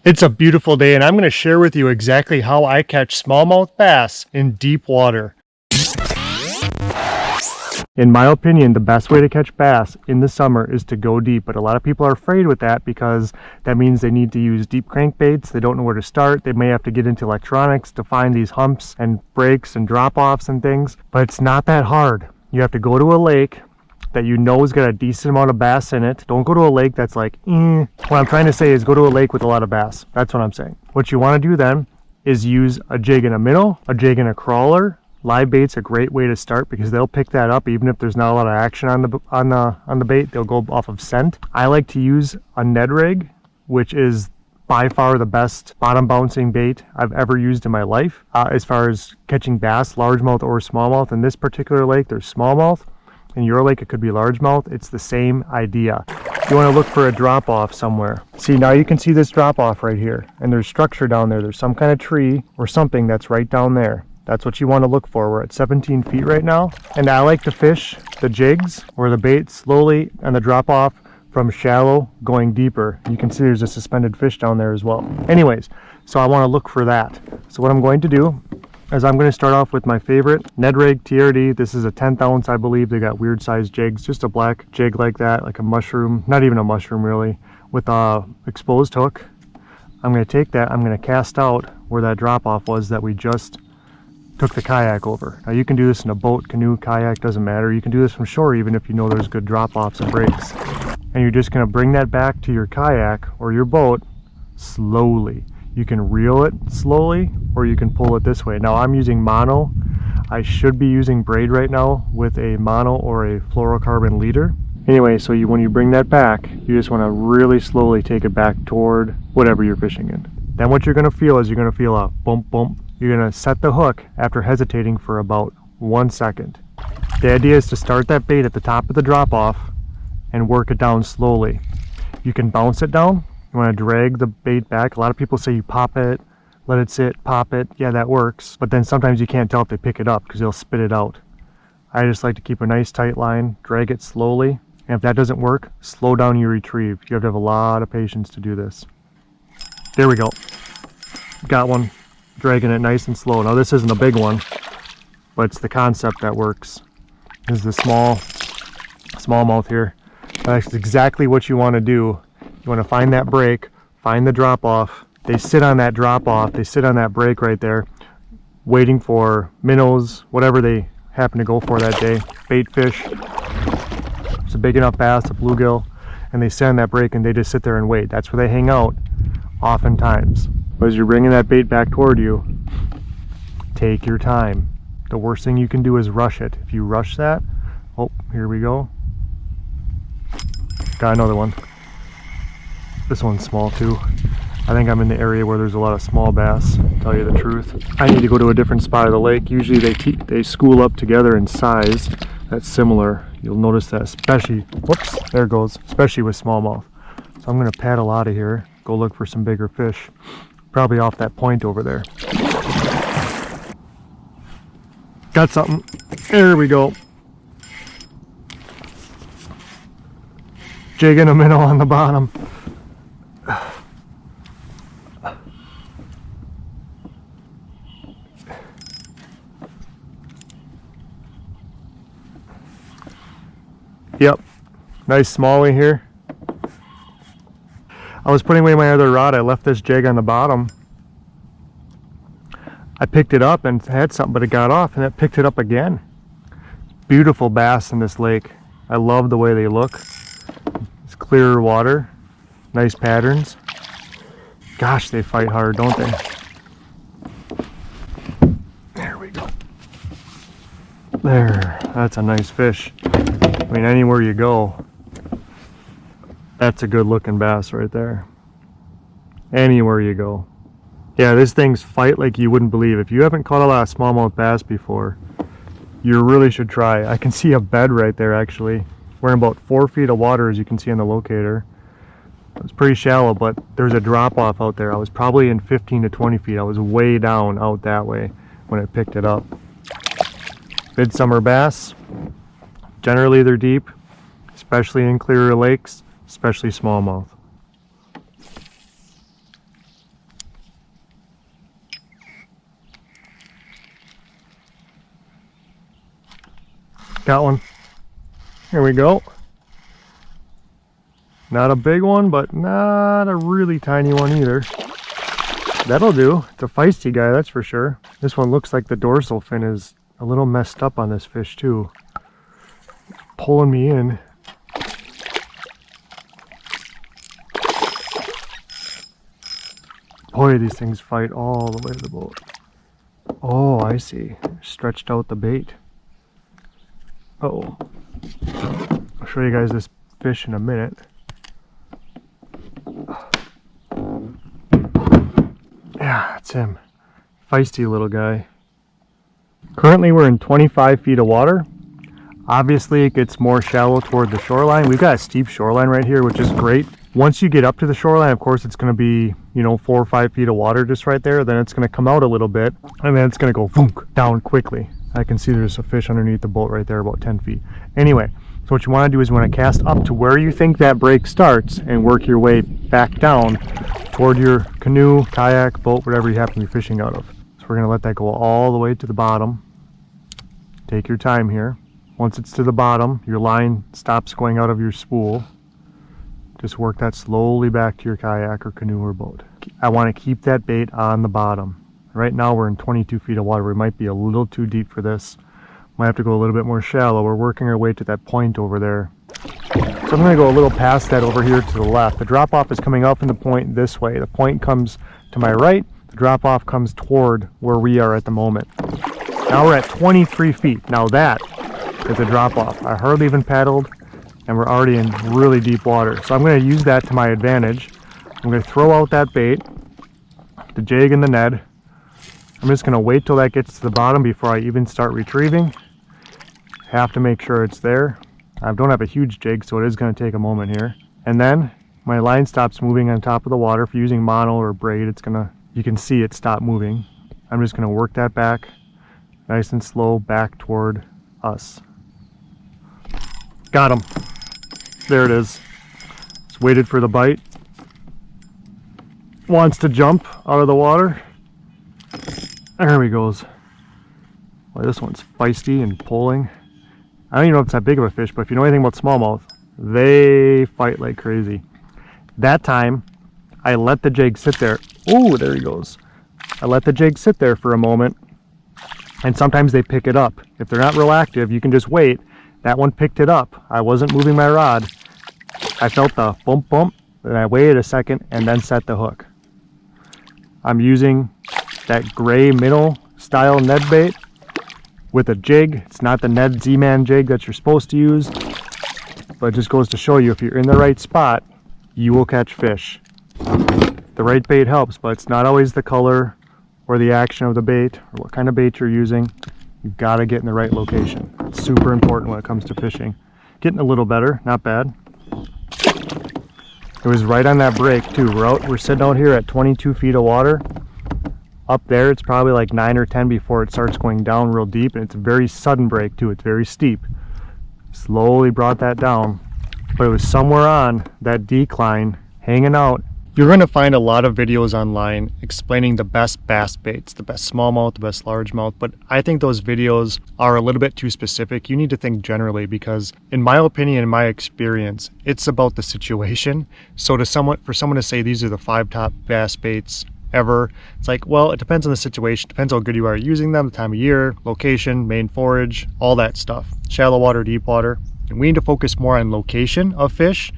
It's a beautiful day and I'm going to share with you exactly how I catch smallmouth bass in deep water. In my opinion, the best way to catch bass in the summer is to go deep, but a lot of people are afraid with that because that means they need to use deep crankbaits. They don't know where to start. They may have to get into electronics to find these humps and breaks and drop-offs and things, but it's not that hard. You have to go to a lake that you know has got a decent amount of bass in it. Don't go to a lake that's like, What I'm trying to say is go to a lake with a lot of bass. That's what I'm saying. What you want to do then is use a jig and a minnow, a jig and a crawler. Live bait's a great way to start because they'll pick that up even if there's not a lot of action on the bait. They'll go off of scent. I like to use a Ned rig, which is by far the best bottom bouncing bait I've ever used in my life. As far as catching bass, largemouth or smallmouth, in this particular lake there's smallmouth. In your lake it could be largemouth. It's the same idea. You want to look for a drop off somewhere. See, now you can see this drop off right here, and there's structure down there. There's some kind of tree or something that's right down there. That's what you want to look for. We're at 17 feet right now, and I like to fish the jigs or the bait slowly and the drop off from shallow going deeper. You can see there's a suspended fish down there as well. Anyways, so I want to look for that. So what I'm going to do is I'm going to start off with my favorite Ned rig TRD. This is a 10th ounce, I believe. They got weird sized jigs, just a black jig like that, like a mushroom, not even a mushroom really, with a exposed hook. I'm going to take that, I'm going to cast out where that drop off was that we just took the kayak over. Now you can do this in a boat, canoe, kayak, doesn't matter. You can do this from shore even if you know there's good drop offs and breaks. And you're just going to bring that back to your kayak or your boat slowly. You can reel it slowly or you can pull it this way. Now I'm using mono. I should be using braid right now with a mono or a fluorocarbon leader. Anyway, so when you bring that back, you just want to really slowly take it back toward whatever you're fishing in. Then what you're going to feel is you're going to feel a bump bump. You're going to set the hook after hesitating for about 1 second. The idea is to start that bait at the top of the drop off and work it down slowly. You can bounce it down. You want to drag the bait back. A lot of people say you pop it, let it sit, pop it. Yeah, that works. But then sometimes you can't tell if they pick it up because they'll spit it out. I just like to keep a nice tight line, drag it slowly. And if that doesn't work, slow down your retrieve. You have to have a lot of patience to do this. There we go. Got one. Dragging it nice and slow. Now this isn't a big one, but it's the concept that works. This is the smallmouth here. That's exactly what you want to do. You want to find that break, find the drop off. They sit on that drop off, they sit on that break right there, waiting for minnows, whatever they happen to go for that day, bait fish. It's a big enough bass, a bluegill, and they sit on that break and they just sit there and wait. That's where they hang out oftentimes. But as you're bringing that bait back toward you, take your time. The worst thing you can do is rush it. If you rush that, oh, here we go. Got another one. This one's small too. I think I'm in the area where there's a lot of small bass, to tell you the truth. I need to go to a different spot of the lake. Usually they school up together in size. That's similar. You'll notice that especially, whoops, there it goes, especially with smallmouth. So I'm gonna paddle out of here, go look for some bigger fish. Probably off that point over there. Got something. There we go. Jig and a minnow on the bottom. Yep, nice smallie here. I was putting away my other rod. I left this jig on the bottom. I picked it up and had something, but it got off and it picked it up again. Beautiful bass in this lake. I love the way they look. It's clearer water, nice patterns. Gosh, they fight hard, don't they? There we go. There, that's a nice fish. I mean, anywhere you go, that's a good looking bass right there. Anywhere you go. Yeah, this thing's fight like you wouldn't believe. If you haven't caught a lot of smallmouth bass before, you really should try. I can see a bed right there actually. We're in about 4 feet of water, as you can see on the locator. It's pretty shallow, but there's a drop off out there. I was probably in 15 to 20 feet. I was way down out that way when it picked it up. Midsummer bass, generally they're deep, especially in clearer lakes, especially smallmouth. Got one. Here we go. Not a big one, but not a really tiny one either. That'll do. It's a feisty guy, that's for sure. This one looks like the dorsal fin is a little messed up on this fish too. Pulling me in. Boy, these things fight all the way to the boat. Oh, I see. Stretched out the bait. Uh-oh. I'll show you guys this fish in a minute. Yeah, that's him. Feisty little guy. Currently we're in 25 feet of water. Obviously it gets more shallow toward the shoreline. We've got a steep shoreline right here, which is great. Once you get up to the shoreline, of course, it's going to be, you know, 4 or 5 feet of water just right there. Then it's going to come out a little bit, and then it's going to go boom, down quickly. I can see there's a fish underneath the boat right there, about 10 feet. Anyway, so what you want to do is you want to cast up to where you think that break starts and work your way back down toward your canoe, kayak, boat, whatever you happen to be fishing out of. So we're going to let that go all the way to the bottom. Take your time here. Once it's to the bottom, your line stops going out of your spool. Just work that slowly back to your kayak or canoe or boat. I want to keep that bait on the bottom. Right now we're in 22 feet of water. We might be a little too deep for this. Might have to go a little bit more shallow. We're working our way to that point over there. So I'm going to go a little past that over here to the left. The drop off is coming up in the point this way. The point comes to my right. The drop off comes toward where we are at the moment. Now we're at 23 feet. Now that is a drop off. I hardly even paddled, and we're already in really deep water. So I'm going to use that to my advantage. I'm going to throw out that bait, the jig and the Ned. I'm just going to wait till that gets to the bottom before I even start retrieving. Have to make sure it's there. I don't have a huge jig, so it is going to take a moment here. And then my line stops moving on top of the water. If you're using mono or braid, it's gonna, you can see it stop moving. I'm just going to work that back nice and slow back toward us. Got him. There it is. Just waited for the bite. Wants to jump out of the water. There he goes. Boy, this one's feisty and pulling. I don't even know if it's that big of a fish, but if you know anything about smallmouth, they fight like crazy. That time, I let the jig sit there. Oh, there he goes. I let the jig sit there for a moment, and sometimes they pick it up. If they're not real active, you can just wait. That one picked it up. I wasn't moving my rod. I felt the bump bump, then I waited a second and then set the hook. I'm using that gray minnow style Ned bait with a jig. It's not the Ned Z-Man jig that you're supposed to use, but it just goes to show you if you're in the right spot, you will catch fish. The right bait helps, but it's not always the color or the action of the bait or what kind of bait you're using. You've got to get in the right location. It's super important when it comes to fishing. Getting a little better, not bad. It was right on that break too. We're sitting out here at 22 feet of water. Up there it's probably like 9 or 10 before it starts going down real deep, and it's a very sudden break too. It's very steep. Slowly brought that down, but it was somewhere on that decline hanging out. You're going to find a lot of videos online explaining the best bass baits, the best smallmouth, the best largemouth, but I think those videos are a little bit too specific. You need to think generally because, in my opinion, in my experience, it's about the situation. So for someone to say these are the 5 top bass baits ever, it's like, well, it depends on the situation, depends how good you are at using them, the time of year, location, main forage, all that stuff. Shallow water, deep water. And we need to focus more on location of fish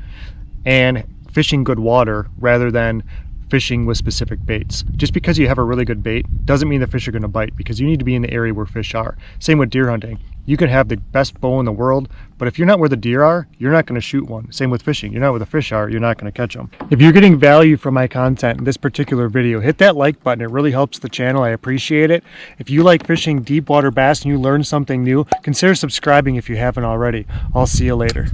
and fishing good water rather than fishing with specific baits. Just because you have a really good bait doesn't mean the fish are going to bite, because you need to be in the area where fish are. Same with deer hunting. You can have the best bow in the world, but if you're not where the deer are, you're not going to shoot one. Same with fishing. You're not where the fish are, you're not going to catch them. If you're getting value from my content in this particular video, hit that like button. It really helps the channel. I appreciate it. If you like fishing deep water bass and you learn something new, consider subscribing if you haven't already. I'll see you later.